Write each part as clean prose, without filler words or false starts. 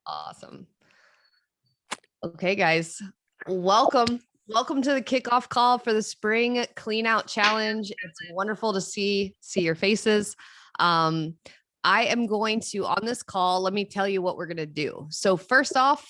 Awesome. Okay, guys, welcome. Welcome to the kickoff call for the spring clean out challenge. It's wonderful to see your faces. I am going to, on this call, let me tell you what we're going to do. So first off,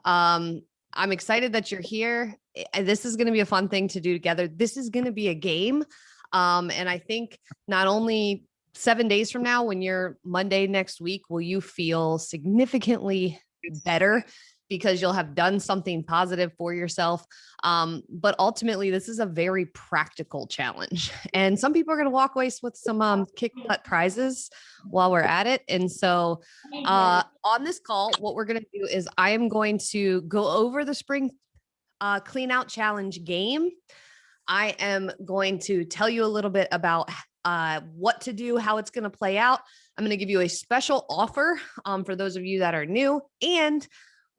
I'm excited that you're here. This is going to be a fun thing to do together. This is going to be a game. And I think not only 7 days from now, when you're Monday next week, will you feel significantly better because you'll have done something positive for yourself. But ultimately, this is a very practical challenge. And some people are going to walk away with some kick butt prizes while we're at it. And so on this call, what we're going to do is I am going to go over the spring clean out challenge game. I am going to tell you a little bit about what to do, how it's going to play out. I'm going to give you a special offer for those of you that are new, and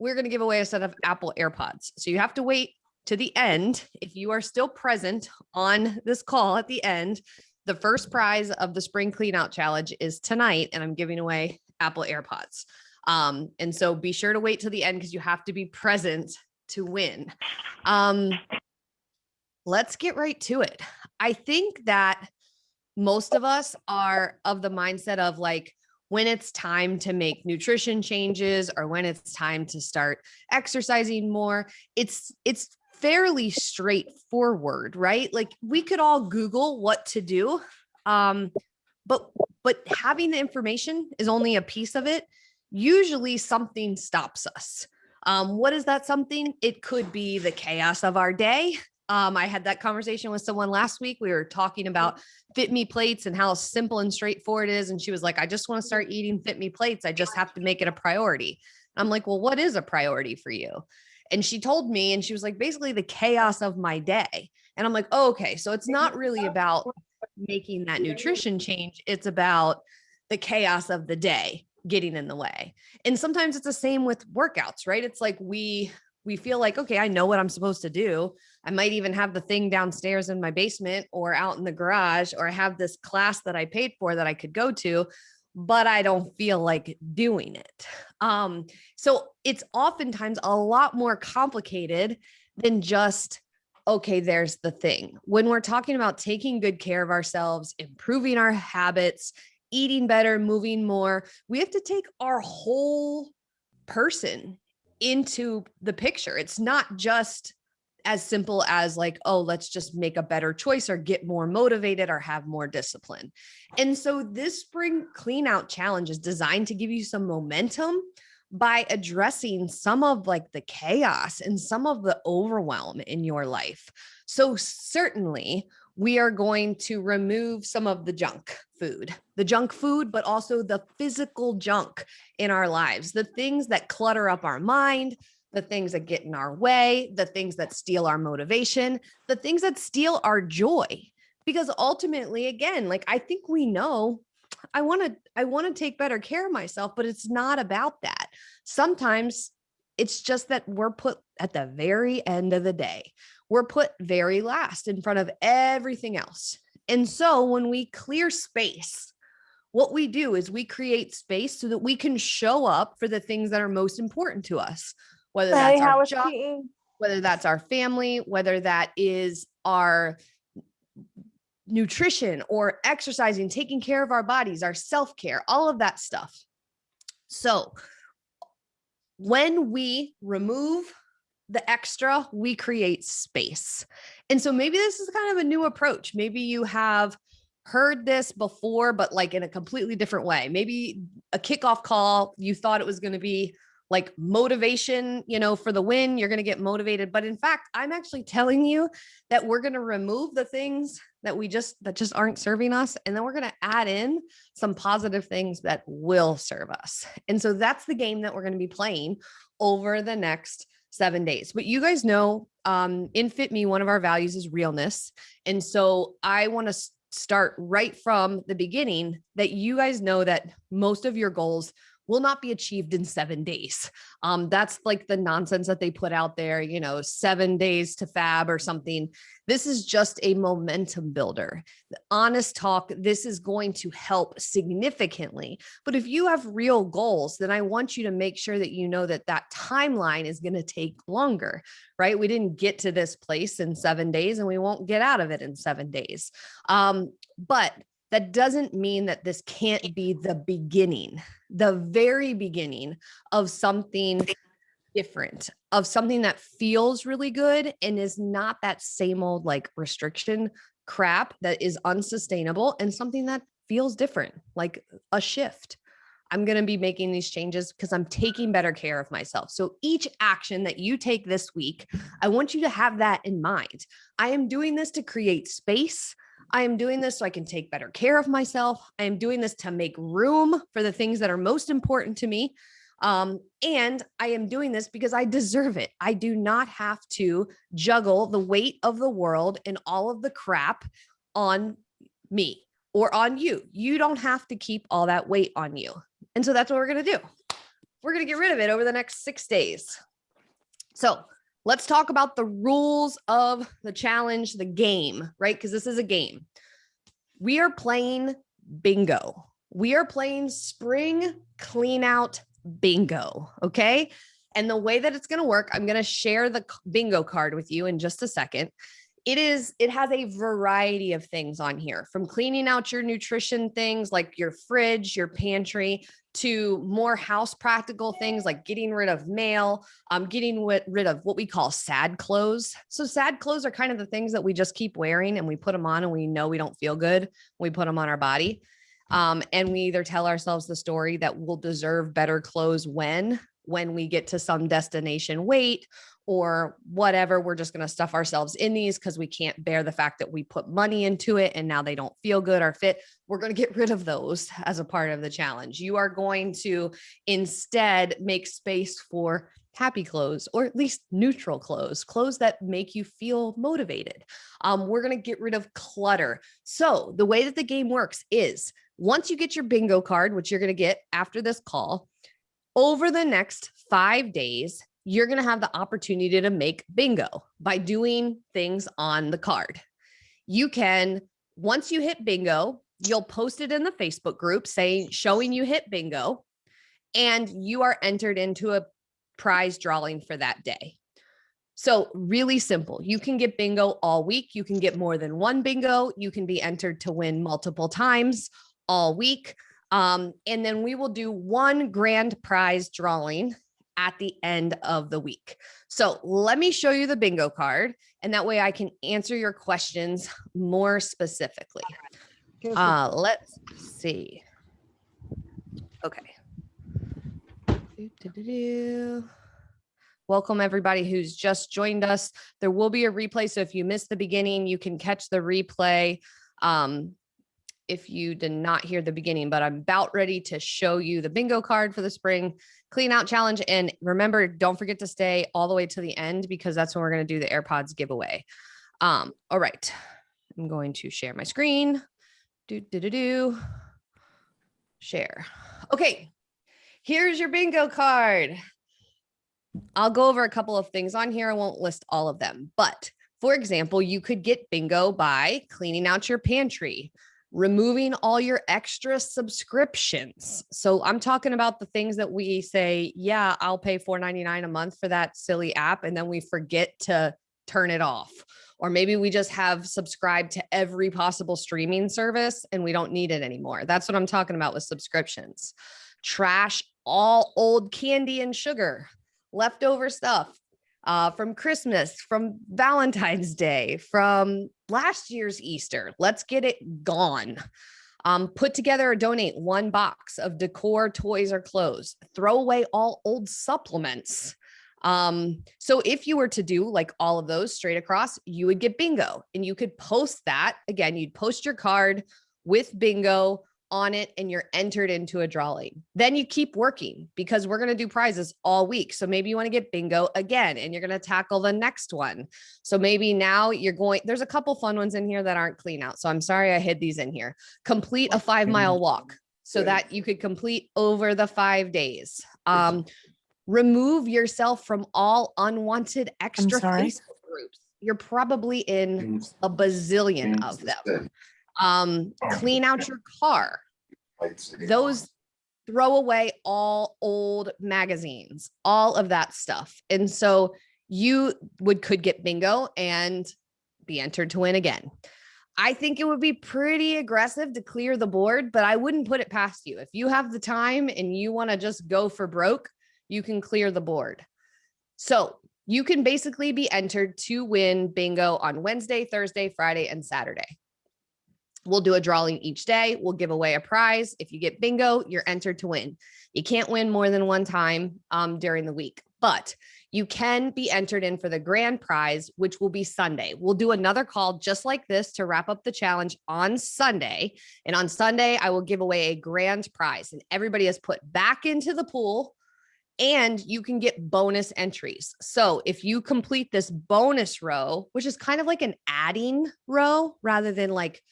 we're going to give away a set of Apple AirPods. So you have to wait to the end. If you are still present on this call at the end, the first prize of the spring clean out challenge is tonight, and I'm giving away Apple AirPods. And so be sure to wait till the end because you have to be present to win. Let's get right to it. I think that most of us are of the mindset of like, when it's time to make nutrition changes or when it's time to start exercising more, it's fairly straightforward, right? Like we could all Google what to do. But having the information is only a piece of it. Usually something stops us. What is that something? It could be the chaos of our day. I had that conversation with someone last week. We were talking about Fitme plates and how simple and straightforward it is. And she was like, I just want to start eating Fitme plates. I just have to make it a priority. And I'm like, well, what is a priority for you? And she told me, and she was like, basically the chaos of my day. And I'm like, oh, okay. So it's not really about making that nutrition change. It's about the chaos of the day getting in the way. And sometimes it's the same with workouts, right? It's like we feel like, okay, I know what I'm supposed to do. I might even have the thing downstairs in my basement or out in the garage, or I have this class that I paid for that I could go to, but I don't feel like doing it. So it's oftentimes a lot more complicated than just, okay, there's the thing. When we're talking about taking good care of ourselves, improving our habits, eating better, moving more, we have to take our whole person into the picture. It's not just as simple as like, oh, let's just make a better choice or get more motivated or have more discipline. And so this spring clean out challenge is designed to give you some momentum by addressing some of like the chaos and some of the overwhelm in your life. So certainly we are going to remove some of the junk food, but also the physical junk in our lives, the things that clutter up our mind, the things that get in our way, the things that steal our motivation, the things that steal our joy. Because ultimately, again, like I think we know I want to take better care of myself, but it's not about that. Sometimes it's just that we're put at the very end of the day. We're put very last in front of everything else. And so when we clear space, what we do is we create space so that we can show up for the things that are most important to us, whether that's our job, whether that's our family, whether that is our nutrition or exercising, taking care of our bodies, our self-care, all of that stuff. So when we remove the extra, we create space. And so maybe this is kind of a new approach. Maybe you have heard this before, but like in a completely different way. Maybe a kickoff call, you thought it was going to be like motivation, for the win, you're going to get motivated. But in fact, I'm actually telling you that we're going to remove the things that just aren't serving us. And then we're going to add in some positive things that will serve us. And so that's the game that we're going to be playing over the next 7 days. But you guys know, in Fitme, one of our values is realness. And so I want to start right from the beginning that you guys know that most of your goals will not be achieved in 7 days. That's like the nonsense that they put out there, 7 days to fab or something. This is just a momentum builder. Honest talk, this is going to help significantly. But if you have real goals, then I want you to make sure that you know that that timeline is going to take longer, right? We didn't get to this place in 7 days, and we won't get out of it in 7 days. But that doesn't mean that this can't be the beginning, the very beginning of something different, of something that feels really good and is not that same old like restriction crap that is unsustainable, and something that feels different, like a shift. I'm going to be making these changes because I'm taking better care of myself. So each action that you take this week, I want you to have that in mind. I am doing this to create space. I am doing this so I can take better care of myself. I am doing this to make room for the things that are most important to me. And I am doing this because I deserve it. I do not have to juggle the weight of the world and all of the crap on me or on you. You don't have to keep all that weight on you. And so that's what we're going to do. We're going to get rid of it over the next 6 days. So let's talk about the rules of the challenge, the game, right? Because this is a game. We are playing bingo. We are playing spring clean out bingo. Okay. And the way that it's going to work, I'm going to share the bingo card with you in just a second. It has a variety of things on here, from cleaning out your nutrition things like your fridge, your pantry, to more house practical things like getting rid of mail, getting rid of what we call sad clothes. So sad clothes are kind of the things that we just keep wearing and we put them on and we know we don't feel good when we put them on our body. And we either tell ourselves the story that we'll deserve better clothes when we get to some destination weight or whatever. We're just going to stuff ourselves in these because we can't bear the fact that we put money into it and now they don't feel good or fit. We're going to get rid of those as a part of the challenge. You are going to instead make space for happy clothes, or at least neutral clothes that make you feel motivated. We're going to get rid of clutter. So the way that the game works is, once you get your bingo card, which you're going to get after this call, over the next 5 days, you're going to have the opportunity to make bingo by doing things on the card. You can, once you hit bingo, you'll post it in the Facebook group showing you hit bingo, and you are entered into a prize drawing for that day. So really simple. You can get bingo all week. You can get more than one bingo. You can be entered to win multiple times all week. And then we will do one grand prize drawing at the end of the week. So let me show you the bingo card, and that way I can answer your questions more specifically. Let's see. Okay. Welcome everybody who's just joined us. There will be a replay. So if you missed the beginning, you can catch the replay. If you did not hear the beginning, but I'm about ready to show you the bingo card for the spring clean out challenge. And remember, don't forget to stay all the way to the end, because that's when we're going to do the AirPods giveaway. All right. I'm going to share my screen. Share. Okay. Here's your bingo card. I'll go over a couple of things on here. I won't list all of them, but for example, you could get bingo by cleaning out your pantry, removing all your extra subscriptions. So I'm talking about the things that we say, yeah, I'll pay $4.99 a month for that silly app, and then we forget to turn it off. Or maybe we just have subscribed to every possible streaming service and we don't need it anymore. That's what I'm talking about with subscriptions. Trash all old candy and sugar, leftover stuff from Christmas, from Valentine's Day, from last year's Easter. Let's get it gone. Put together or donate one box of decor, toys, or clothes. Throw away all old supplements. So if you were to do like all of those straight across, you would get bingo, and you could post that. Again, you'd post your card with bingo on it, and you're entered into a drawing. Then you keep working, because we're going to do prizes all week. So maybe you want to get bingo again, and you're going to tackle the next one. So maybe now there's a couple fun ones in here that aren't clean out. So I'm sorry I hid these in here. Complete a 5-mile walk. so that you could complete over the 5 days. Remove yourself from all unwanted extra Facebook groups. You're probably in a bazillion of them. Clean out your car. Those, throw away all old magazines, all of that stuff. And so you could get bingo and be entered to win again. I think it would be pretty aggressive to clear the board, but I wouldn't put it past you. If you have the time and you want to just go for broke, you can clear the board. So you can basically be entered to win bingo on Wednesday, Thursday, Friday, and Saturday. We'll do a drawing each day. We'll give away a prize. If you get bingo, you're entered to win. You can't win more than one time during the week, but you can be entered in for the grand prize, which will be Sunday. We'll do another call just like this to wrap up the challenge on Sunday. And on Sunday, I will give away a grand prize, and everybody is put back into the pool, and you can get bonus entries. So if you complete this bonus row, which is kind of like an adding row rather than like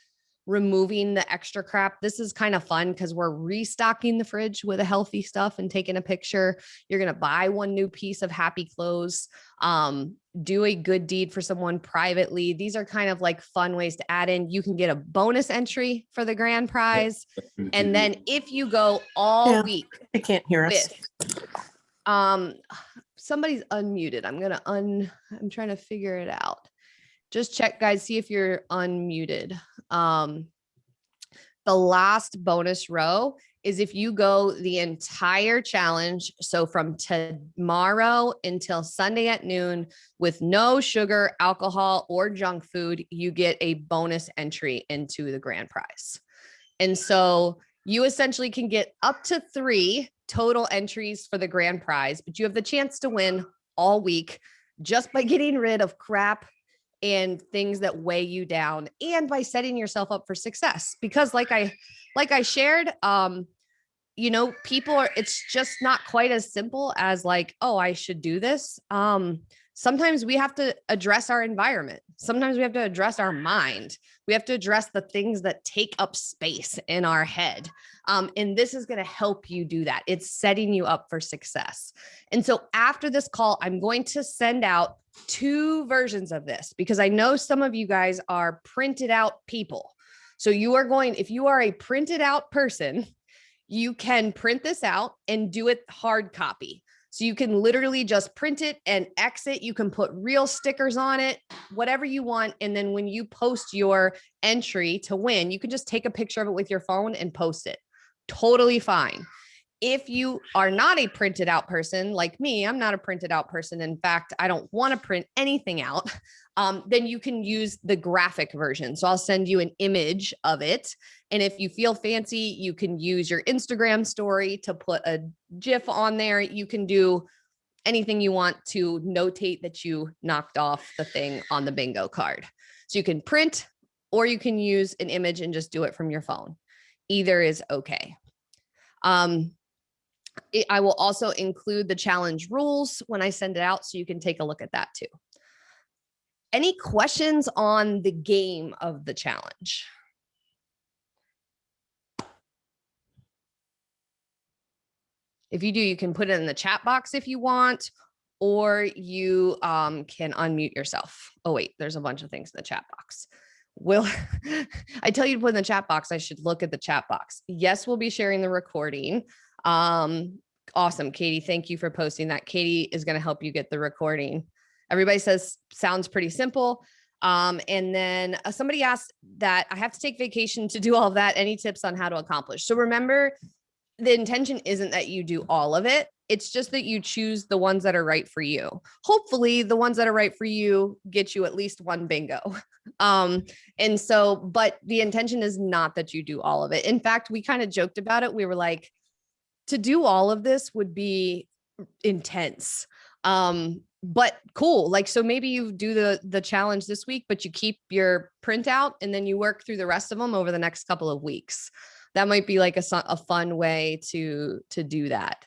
removing the extra crap. This is kind of fun because we're restocking the fridge with a healthy stuff and taking a picture. You're going to buy one new piece of happy clothes, do a good deed for someone privately. These are kind of like fun ways to add in. You can get a bonus entry for the grand prize. And then if you go all week, I can't hear us. Somebody's unmuted. I'm trying to figure it out. Just check, guys, see if you're unmuted. The last bonus row is if you go the entire challenge. So from tomorrow until Sunday at noon with no sugar, alcohol, or junk food, you get a bonus entry into the grand prize. And so you essentially can get up to 3 total entries for the grand prize, but you have the chance to win all week just by getting rid of crap and things that weigh you down, and by setting yourself up for success. Because like I shared, people it's just not quite as simple as like, oh, I should do this. Sometimes we have to address our environment. Sometimes we have to address our mind. We have to address the things that take up space in our head. And this is going to help you do that. It's setting you up for success. And so after this call, I'm going to send out 2 versions of this because I know some of you guys are printed out people. So if you are a printed out person, you can print this out and do it hard copy. So you can literally just print it and exit. You can put real stickers on it, whatever you want. And then when you post your entry to win, you can just take a picture of it with your phone and post it. Totally fine. If you are not a printed out person like me, I'm not a printed out person. In fact, I don't want to print anything out. Then you can use the graphic version. So I'll send you an image of it. And if you feel fancy, you can use your Instagram story to put a GIF on there. You can do anything you want to notate that you knocked off the thing on the bingo card. So you can print or you can use an image and just do it from your phone. Either is okay. I will also include the challenge rules when I send it out, so you can take a look at that too. Any questions on the game of the challenge? If you do, you can put it in the chat box if you want, or you can unmute yourself. Oh, wait, there's a bunch of things in the chat box. Will I tell you to put in the chat box? I should look at the chat box. Yes, we'll be sharing the recording. Awesome, Katie. Thank you for posting that. Katie is going to help you get the recording. Everybody says sounds pretty simple. And then somebody asked that I have to take vacation to do all of that. Any tips on how to accomplish? So remember, the intention isn't that you do all of it. It's just that you choose the ones that are right for you. Hopefully the ones that are right for you get you at least one bingo. And so, but the intention is not that you do all of it. In fact, we kind of joked about it. We were like, to do all of this would be intense. But cool. Like, so maybe you do the challenge this week, but you keep your printout and then you work through the rest of them over the next couple of weeks. That might be like a fun way to do that.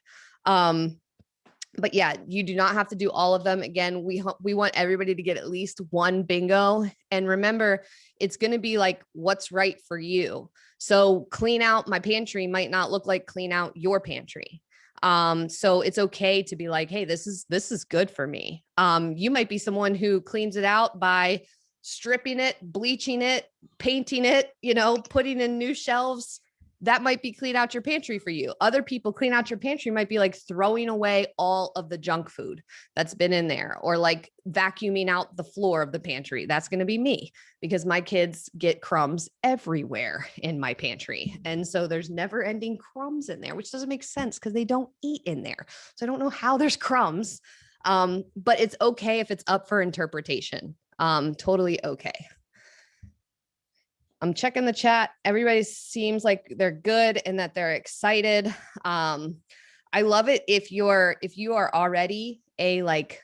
But yeah, you do not have to do all of them. Again, we want everybody to get at least one bingo. And remember, it's going to be like what's right for you. So clean out my pantry might not look like clean out your pantry. So it's okay to be like, hey, this is good for me. You might be someone who cleans it out by stripping it, bleaching it, painting it, putting in new shelves. That might be clean out your pantry for you. Other people clean out your pantry might be like throwing away all of the junk food that's been in there, or like vacuuming out the floor of the pantry. That's going to be me, because my kids get crumbs everywhere in my pantry. And so there's never ending crumbs in there, which doesn't make sense because they don't eat in there. So I don't know how there's crumbs. But it's okay if it's up for interpretation. Totally okay. I'm checking the chat. Everybody seems like they're good and that they're excited. I love it if you are already like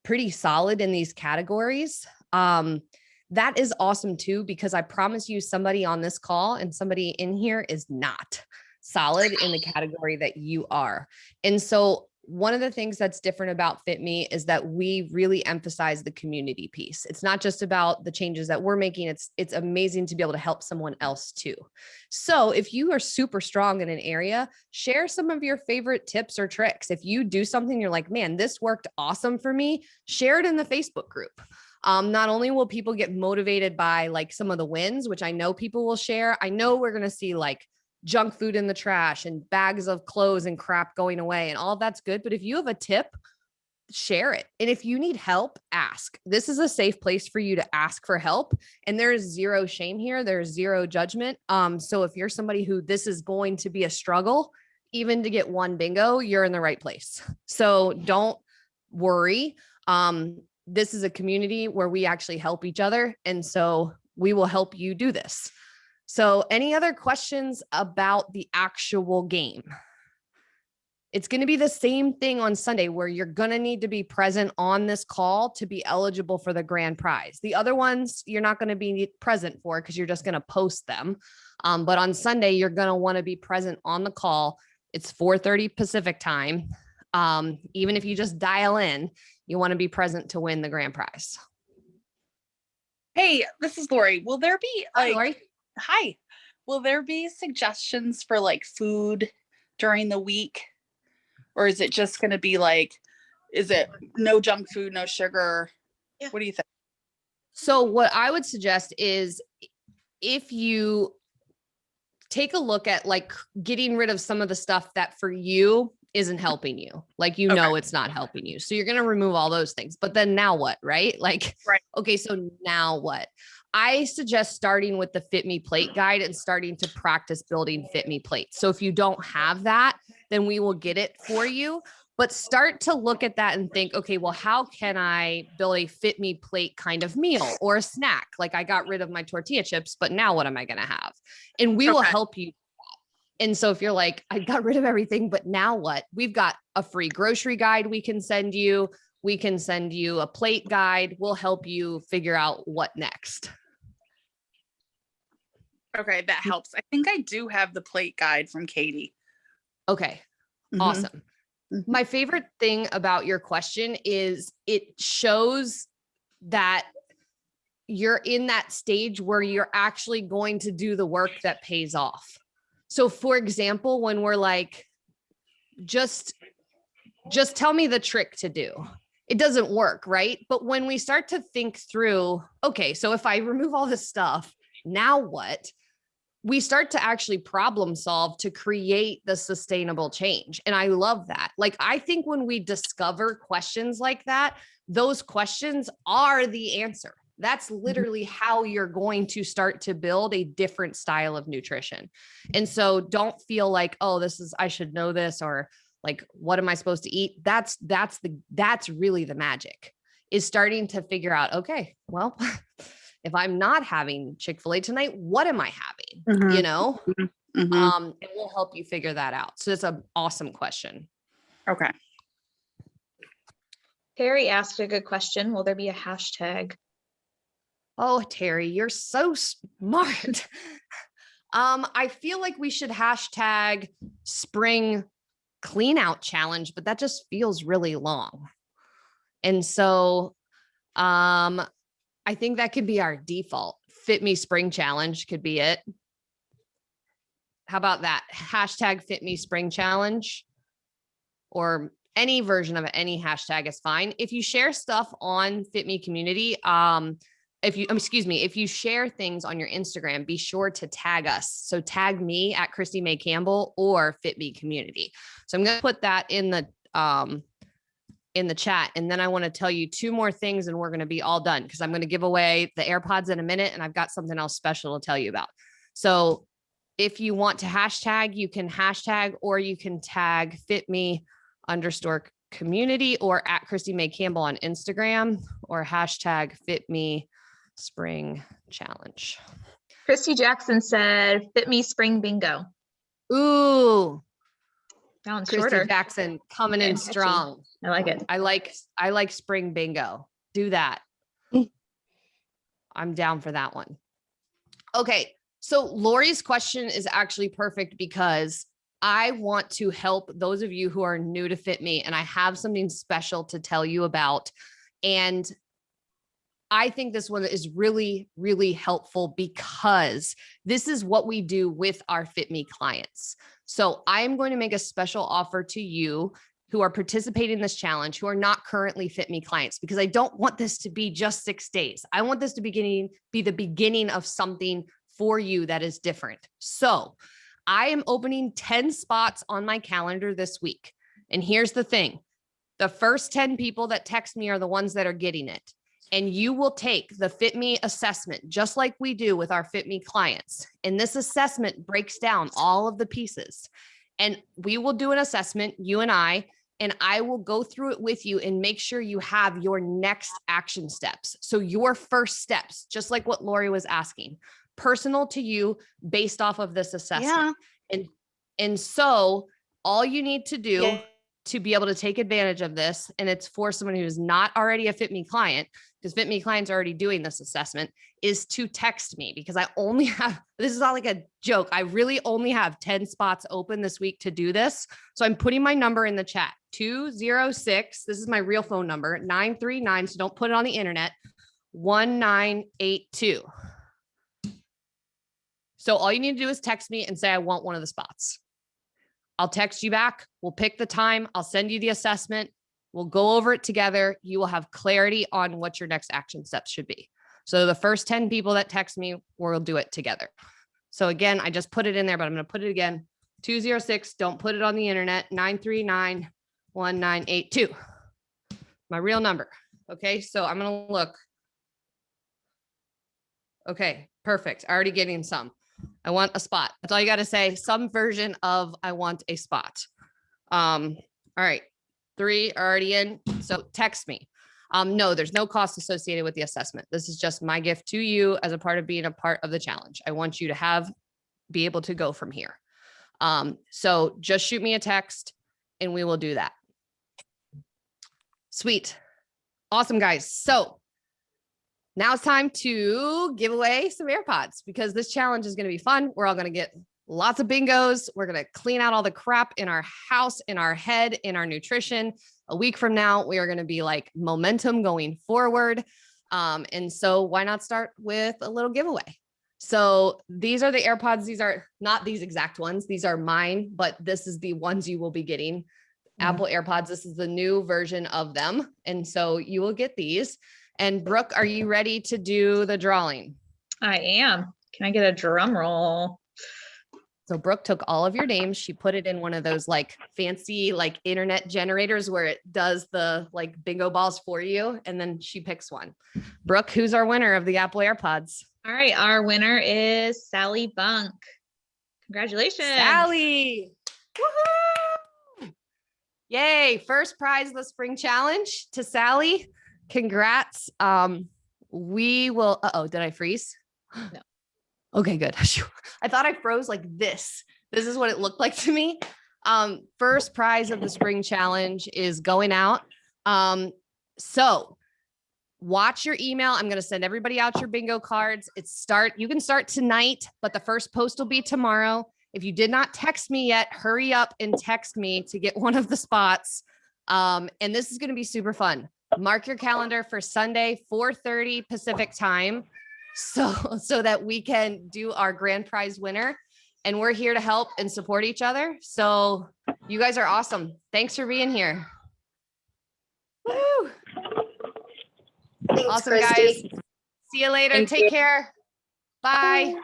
pretty solid in these categories. That is awesome too, because I promise you somebody on this call and somebody in here is not solid in the category that you are. And so one of the things that's different about Fitme is that we really emphasize the community piece. It's not just about the changes that we're making. It's amazing to be able to help someone else too. So if you are super strong in an area, share some of your favorite tips or tricks. If you do something, you're like, man, this worked awesome for me, share it in the Facebook group. Not only will people get motivated by like some of the wins, which I know people will share. I know we're going to see like junk food in the trash and bags of clothes and crap going away, and all that's good. But if you have a tip, share it. And if you need help, ask. This is a safe place for you to ask for help. And there is zero shame here. There's zero judgment. So if you're somebody who this is going to be a struggle, even to get one bingo, you're in the right place. So don't worry. This is a community where we actually help each other. And so we will help you do this. So any other questions about the actual game? It's going to be the same thing on Sunday, where you're going to need to be present on this call to be eligible for the grand prize. The other ones you're not going to be present for because you're just going to post them. But on Sunday, you're going to want to be present on the call. It's 4:30 Pacific time. Even if you just dial in, you want to be present to win the grand prize. Hey, this is Lori. Will there be Hi, Lori. Hi. Will there be suggestions for like food during the week? Or is it just going to be like, is it no junk food, no sugar? Yeah. What do you think? So what I would suggest is if you take a look at like getting rid of some of the stuff that for you isn't helping you, like, it's not helping you. So you're going to remove all those things, but then now what, right? Like, right. Okay, so now what? I suggest starting with the Fitme plate guide and starting to practice building Fitme plates. So if you don't have that, then we will get it for you. But start to look at that and think, okay, well, how can I build a Fitme plate kind of meal or a snack? Like, I got rid of my tortilla chips, but now what am I going to have? And we will help you. And so if you're like, I got rid of everything, but now what? We've got a free grocery guide we can send you. We can send you a plate guide. We'll help you figure out what next. Okay, that helps. I think I do have the plate guide from Katie. Okay, awesome. My favorite thing about your question is it shows that you're in that stage where you're actually going to do the work that pays off. So for example, when we're like, just tell me the trick to do, it doesn't work, right? But when we start to think through, okay, so if I remove all this stuff, now what? We start to actually problem solve to create the sustainable change. And I love that. Like, I think when we discover questions like that, those questions are the answer. That's literally how you're going to start to build a different style of nutrition. And so don't feel like, oh, I should know this, or like, what am I supposed to eat? That's really the magic, is starting to figure out, okay, well, if I'm not having Chick-fil-A tonight, what am I having? And we'll help you figure that out. So it's an awesome question. Okay. Terry asked a good question. Will there be a hashtag? Oh, Terry, you're so smart. I feel like we should hashtag spring clean out challenge, but that just feels really long. And so I think that could be our default. Fitme spring challenge could be it. How about that? Hashtag Fitme spring challenge, or any version of it, any hashtag is fine. If you share stuff on Fitme community, if you share things on your Instagram, be sure to tag us. So tag me at Christy May Campbell or Fitme community. So I'm going to put that in the chat. And then I want to tell you 2 more things and we're going to be all done, because I'm going to give away the AirPods in a minute and I've got something else special to tell you about. So if you want to hashtag, you can hashtag, or you can tag Fitme_community or at Christy May Campbell on Instagram, or hashtag Fitme spring challenge. Christy Jackson said, "Fit me spring bingo." Ooh, That one's Christy shorter. Jackson coming in strong. I like it. I like spring bingo. Do that. I'm down for that one. Okay. So Lori's question is actually perfect, because I want to help those of you who are new to Fitme, and I have something special to tell you about. And I think this one is really, really helpful, because this is what we do with our Fitme clients. So I am going to make a special offer to you who are participating in this challenge, who are not currently Fitme clients, because I don't want this to be just 6 days. I want this to be the beginning of something for you that is different. So I am opening 10 spots on my calendar this week. And here's the thing. The first 10 people that text me are the ones that are getting it. And you will take the Fitme assessment, just like we do with our Fitme clients. And this assessment breaks down all of the pieces. And we will do an assessment, you and I will go through it with you and make sure you have your next action steps. So your first steps, just like what Lori was asking, personal to you based off of this assessment. Yeah. And so all you need to do to be able to take advantage of this, and it's for someone who's not already a Fitme client, because Fitme clients are already doing this assessment, is to text me, because I only have, this is not like a joke, I really only have 10 spots open this week to do this. So I'm putting my number in the chat, 206, this is my real phone number, 939, so don't put it on the internet, 1982. So all you need to do is text me and say, I want one of the spots. I'll text you back. We'll pick the time. I'll send you the assessment. We'll go over it together. You will have clarity on what your next action steps should be. So the first 10 people that text me, we'll do it together. So again, I just put it in there, but I'm going to put it again. 206, don't put it on the internet, 939-1982. My real number. Okay, so I'm going to look. Okay, perfect. Already getting some. I want a spot. That's all you got to say. Some version of I want a spot. All right. 3 are already in. So text me. No, there's no cost associated with the assessment. This is just my gift to you as a part of being a part of the challenge. I want you to be able to go from here. So just shoot me a text and we will do that. Sweet. Awesome, guys. So now it's time to give away some AirPods, because this challenge is going to be fun. We're all going to get lots of bingos. We're going to clean out all the crap in our house, in our head, in our nutrition. A week from now, we are going to be like momentum going forward. And so why not start with a little giveaway? So these are the AirPods. These are not these exact ones. These are mine, but this is the ones you will be getting. Apple AirPods. This is the new version of them. And so you will get these. And Brooke, are you ready to do the drawing? I am. Can I get a drum roll? So Brooke took all of your names. She put it in one of those like fancy like internet generators where it does the like bingo balls for you. And then she picks one. Brooke, who's our winner of the Apple AirPods? All right. Our winner is Sally Bunk. Congratulations. Sally. Woohoo! Yay. First prize of the spring challenge to Sally. Congrats. We will, did I freeze? No. Okay, good. I thought I froze like this. This is what it looked like to me. First prize of the spring challenge is going out. So watch your email. I'm going to send everybody out your bingo cards. You can start tonight, but the first post will be tomorrow. If you did not text me yet, hurry up and text me to get one of the spots. And this is going to be super fun. Mark your calendar for Sunday, 4:30 Pacific time. So that we can do our grand prize winner, and we're here to help and support each other. So you guys are awesome. Thanks for being here. Woo. Thanks, Awesome, Christy. guys. See you later. Thank Take you. care. Bye.